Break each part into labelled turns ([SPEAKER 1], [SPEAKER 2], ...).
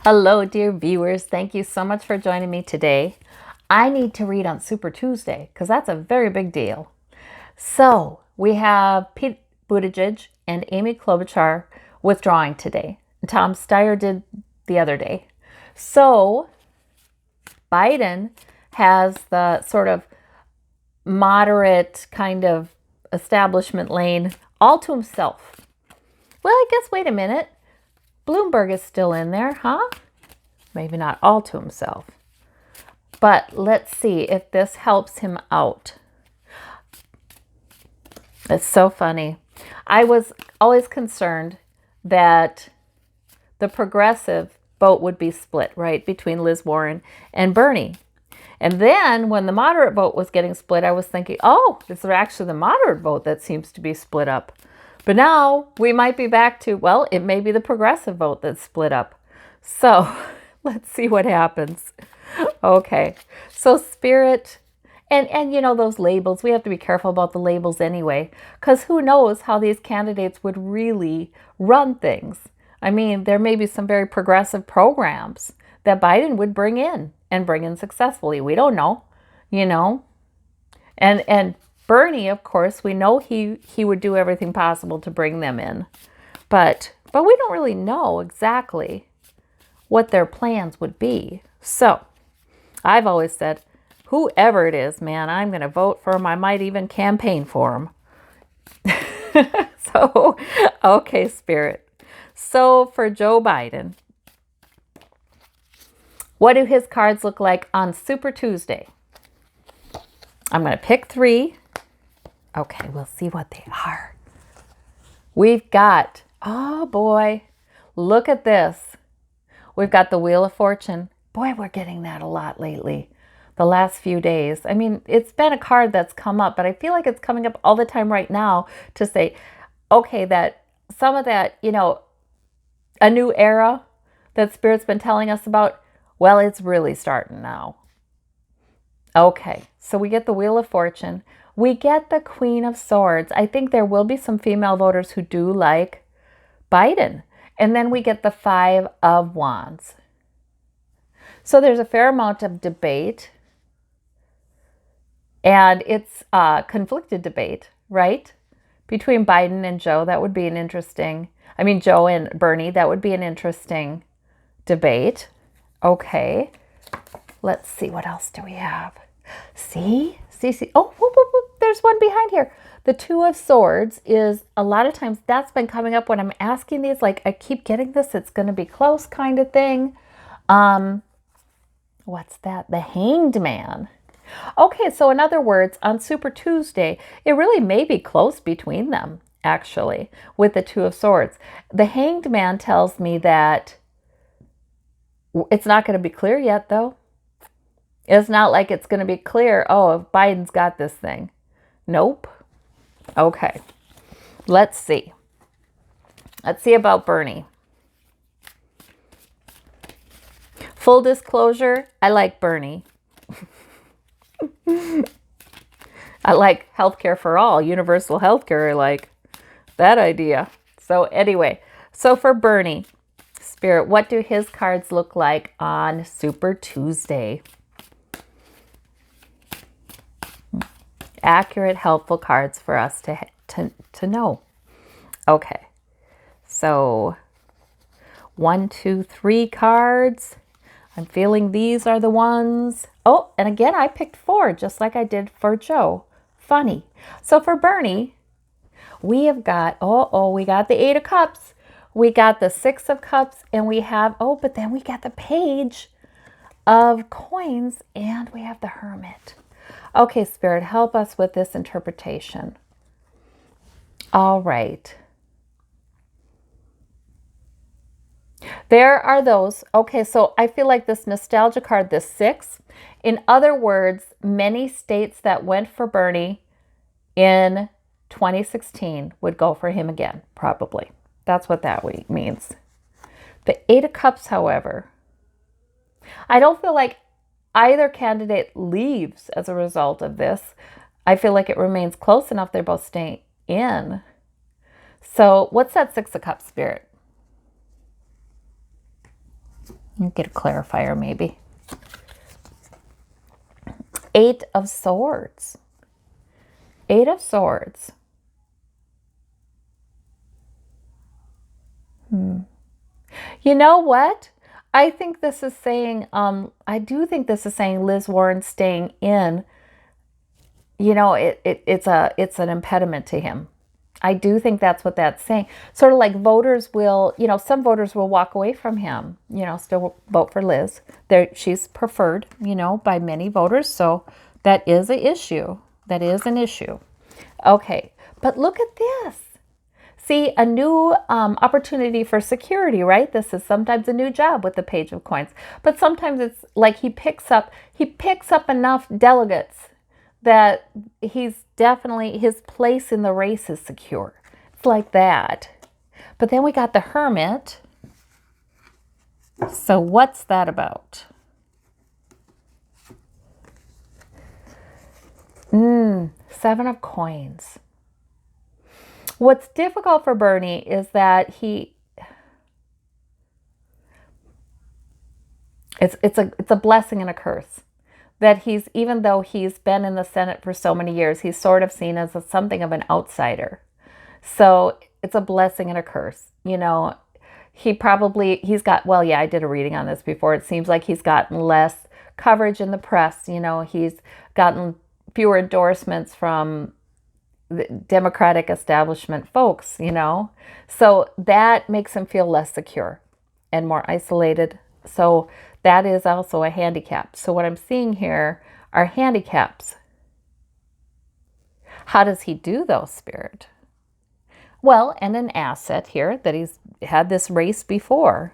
[SPEAKER 1] Hello, dear viewers. Thank you so much for joining me today. I need to read on Super Tuesday because that's a very big deal. So we have Pete Buttigieg and Amy Klobuchar withdrawing today. Tom Steyer did the other day. So Biden has the sort of moderate kind of establishment lane all to himself. Well, I guess, wait a minute. Bloomberg is still in there, huh? Maybe not all to himself. But let's see if this helps him out. It's so funny. I was always concerned that the progressive vote would be split, right, between Liz Warren and Bernie. And then when the moderate vote was getting split, I was thinking, oh, it's actually the moderate vote that seems to be split up. But now we might be back to, well, it may be the progressive vote that's split up. So let's see what happens. Okay, so Spirit, and you know those labels, we have to be careful about the labels anyway, because who knows how these candidates would really run things. I mean, there may be some very progressive programs that Biden would bring in and bring in successfully. We don't know, you know. And Bernie, of course, we know he would do everything possible to bring them in. But we don't really know exactly what their plans would be. So I've always said, whoever it is, man, I'm going to vote for him. I might even campaign for him. So, okay, Spirit. So for Joe Biden, what do his cards look like on Super Tuesday? I'm going to pick 3. Okay, we'll see what they are. We've got, oh boy, look at this. We've got the Wheel of Fortune. Boy, we're getting that a lot lately, the last few days. I mean, it's been a card that's come up, but I feel like it's coming up all the time right now to say, okay, that some of that, you know, a new era that Spirit's been telling us about, well, it's really starting now. Okay, so we get the Wheel of Fortune. We get the Queen of Swords. I think there will be some female voters who do like Biden. And then we get the 5 of Wands. So there's a fair amount of debate. And it's conflicted debate, right? Between Biden and Joe. That would be an interesting, Joe and Bernie. That would be an interesting debate. Okay. Let's see. What else do we have? See. Oh, whoop, whoop, whoop. There's one behind here. The 2 of Swords is, a lot of times that's been coming up when I'm asking these, like I keep getting this, it's going to be close kind of thing. What's that? The Hanged Man. Okay, so in other words, on Super Tuesday, it really may be close between them, actually, with the 2 of Swords. The Hanged Man tells me that it's not going to be clear yet, though. It's not like it's going to be clear, oh, if Biden's got this thing. Nope. Okay. Let's see. Let's see about Bernie. Full disclosure, I like Bernie. I like healthcare for all, universal healthcare. I like that idea. So anyway, so for Bernie, Spirit, what do his cards look like on Super Tuesday? Accurate, helpful cards for us to know. Okay, so 1, 2, 3 cards. I'm feeling these are the ones. Oh, and again, I picked 4, just like I did for Joe. Funny. So for Bernie, we have got, we got the 8 of Cups. We got the 6 of Cups, and we have, but then we got the Page of Coins, and we have the Hermit. Okay, Spirit, help us with this interpretation. All right. There are those. Okay, so I feel like this nostalgia card, this 6, in other words, many states that went for Bernie in 2016 would go for him again, probably. That's what that means. The 8 of Cups, however, I don't feel like either candidate leaves as a result of this. I feel like it remains close enough. They're both staying in. So what's that 6 of Cups, Spirit? Get a clarifier maybe. 8 of Swords. 8 of Swords. You know what? I think this is saying, I do think this is saying Liz Warren staying in, you know, it's an impediment to him. I do think that's what that's saying. Sort of like voters will, you know, some voters will walk away from him, you know, still vote for Liz. She's preferred, you know, by many voters. So that is an issue. That is an issue. Okay, but look at this. See, a new opportunity for security, right? This is sometimes a new job with the Page of Coins. But sometimes it's like he picks up enough delegates that he's definitely, his place in the race is secure. It's like that. But then we got the Hermit. So what's that about? Seven of Coins. What's difficult for Bernie is that it's a blessing and a curse. That he's, even though he's been in the Senate for so many years, he's sort of seen as something of an outsider. So it's a blessing and a curse. You know, he's got, well, yeah, I did a reading on this before. It seems like he's gotten less coverage in the press. You know, he's gotten fewer endorsements from the Democratic establishment folks, you know. So that makes him feel less secure and more isolated. So that is also a handicap. So what I'm seeing here are handicaps. How does he do though, Spirit? Well, and an asset here that he's had this race before.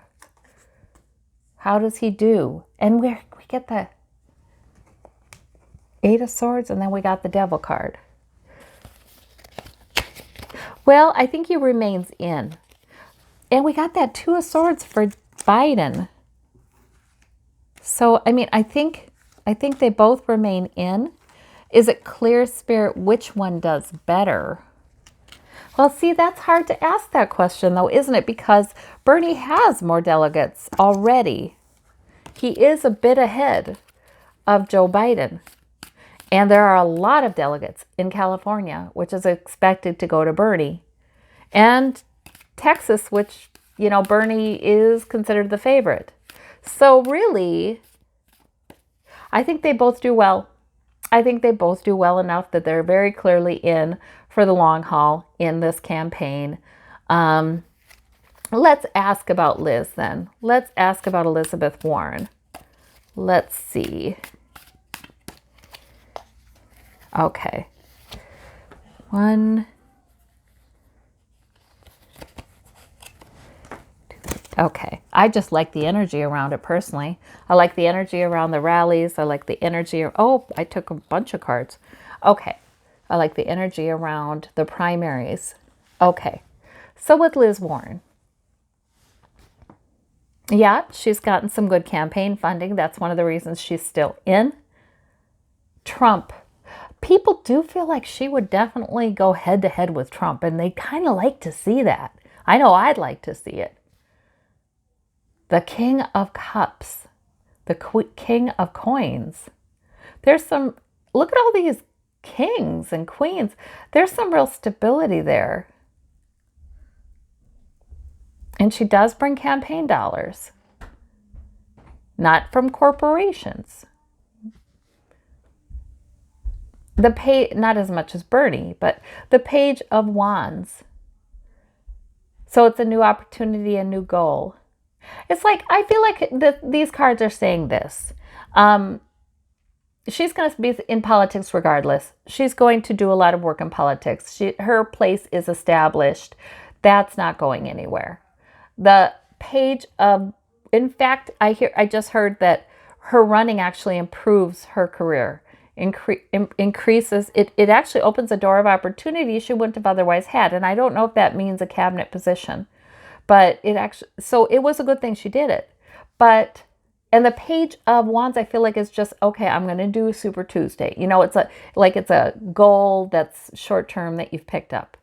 [SPEAKER 1] How does he do? And we get the 8 of Swords, and then we got the Devil card. Well, I think he remains in. And we got that 2 of Swords for Biden. So, I mean, I think they both remain in. Is it clear, Spirit, which one does better? Well, see, that's hard to ask that question, though, isn't it? Because Bernie has more delegates already. He is a bit ahead of Joe Biden. And there are a lot of delegates in California, which is expected to go to Bernie. And Texas, which, you know, Bernie is considered the favorite. So really, I think they both do well. I think they both do well enough that they're very clearly in for the long haul in this campaign. Let's ask about Liz then. Let's ask about Elizabeth Warren. Let's see. Okay. 1, 2. Okay. I just like the energy around it personally. I like the energy around the rallies. I like the energy. Oh, I took a bunch of cards. Okay. I like the energy around the primaries. Okay. So with Liz Warren. Yeah, she's gotten some good campaign funding. That's one of the reasons she's still in. Trump. People do feel like she would definitely go head to head with Trump, and they kind of like to see that. I know I'd like to see it. The King of Cups, the King of Coins. There's some, look at all these kings and queens. There's some real stability there. And she does bring campaign dollars, not from corporations. The page, not as much as Bernie, but the Page of Wands. So it's a new opportunity, a new goal. It's like, I feel like these cards are saying this. She's going to be in politics regardless. She's going to do a lot of work in politics. Her place is established. That's not going anywhere. The Page of, in fact, I just heard that her running actually improves her career. Increases it actually opens a door of opportunity she wouldn't have otherwise had. And I don't know if that means a cabinet position, but it actually, so it was a good thing she did it. But, and the Page of Wands, I feel like is just, okay, I'm going to do Super Tuesday. You know, it's a goal that's short term that you've picked up.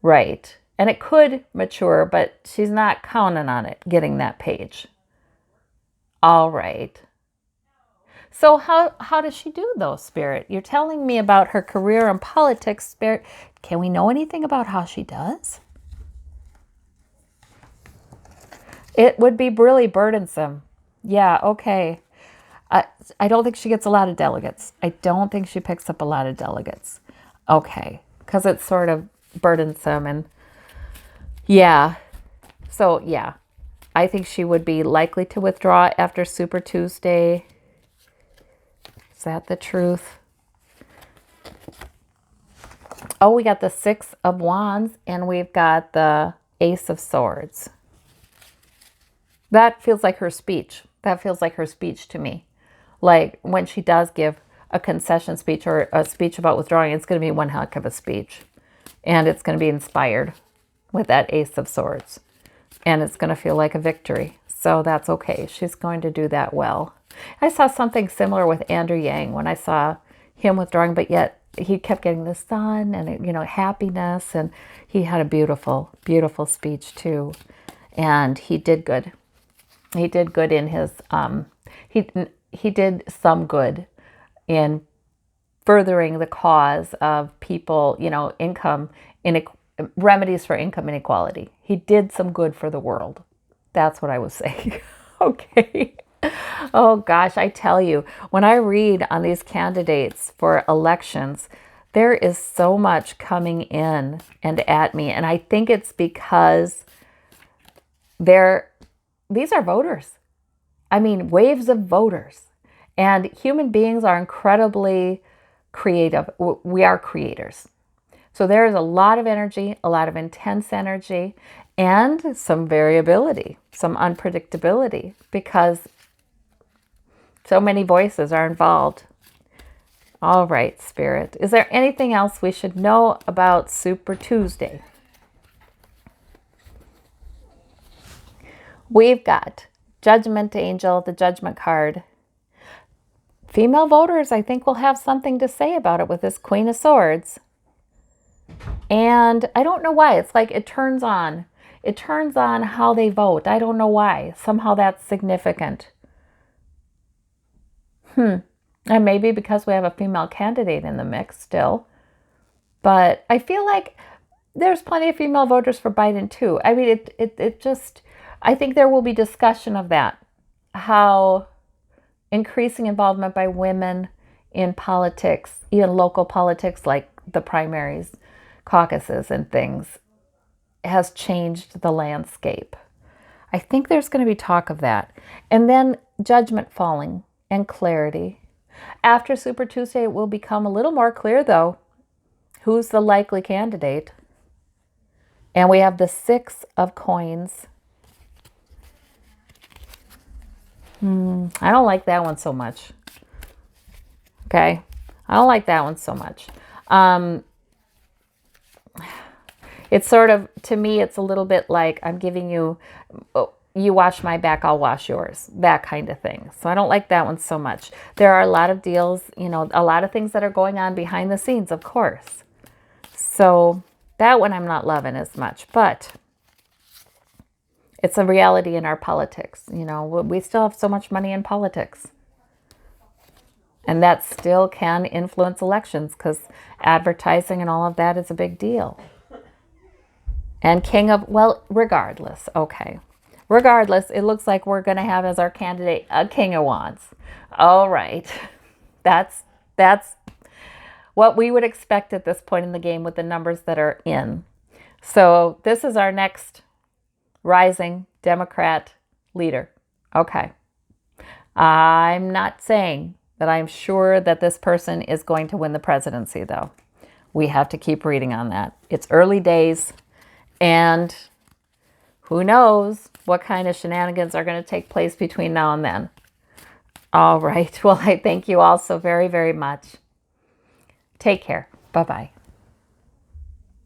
[SPEAKER 1] Right. And it could mature, but she's not counting on it getting that page. All right. So how does she do though, Spirit? You're telling me about her career in politics, Spirit. Can we know anything about how she does? It would be really burdensome. Yeah, okay. I don't think she gets a lot of delegates. I don't think she picks up a lot of delegates. Okay, because it's sort of burdensome and yeah. So yeah, I think she would be likely to withdraw after Super Tuesday. Is that the truth? Oh, we got the Six of Wands and we've got the Ace of Swords. That feels like her speech. That feels like her speech to me. Like when she does give a concession speech or a speech about withdrawing, it's going to be one heck of a speech. And it's going to be inspired with that Ace of Swords. And it's going to feel like a victory. So that's okay. She's going to do that well. I saw something similar with Andrew Yang when I saw him withdrawing, but yet he kept getting the sun and, happiness. And he had a beautiful, beautiful speech too. And he did good. He did good in his, he did some good in furthering the cause of people, income, remedies for income inequality. He did some good for the world. That's what I was saying. Okay. Oh gosh, I tell you, when I read on these candidates for elections, there is so much coming in and at me. And I think it's because these are voters. I mean, waves of voters. And human beings are incredibly creative. We are creators. So there is a lot of energy, a lot of intense energy, and some variability, some unpredictability, because so many voices are involved. All right, Spirit. Is there anything else we should know about Super Tuesday? We've got Judgment Angel, the Judgment card. Female voters, I think, will have something to say about it with this Queen of Swords. And I don't know why. It's like it turns on. It turns on how they vote. I don't know why. Somehow that's significant. And maybe because we have a female candidate in the mix still. But I feel like there's plenty of female voters for Biden too. I mean, it just, I think there will be discussion of that. How increasing involvement by women in politics, even local politics like the primaries, caucuses and things, has changed the landscape. I think there's going to be talk of that. And then judgment falling and clarity. After Super Tuesday, it will become a little more clear, though, who's the likely candidate. And we have the Six of Coins. I don't like that one so much. Okay? I don't like that one so much. It's sort of, to me, it's a little bit like I'm giving you, you wash my back, I'll wash yours. That kind of thing. So I don't like that one so much. There are a lot of deals, a lot of things that are going on behind the scenes, of course. So that one I'm not loving as much, but it's a reality in our politics. We still have so much money in politics. And that still can influence elections because advertising and all of that is a big deal. And regardless, okay. Regardless, it looks like we're going to have as our candidate a King of Wands. All right. That's what we would expect at this point in the game with the numbers that are in. So this is our next rising Democrat leader. Okay. I'm not saying that I'm sure that this person is going to win the presidency, though. We have to keep reading on that. It's early days, and who knows what kind of shenanigans are going to take place between now and then. All right. Well, I thank you all so very, very much. Take care. Bye-bye.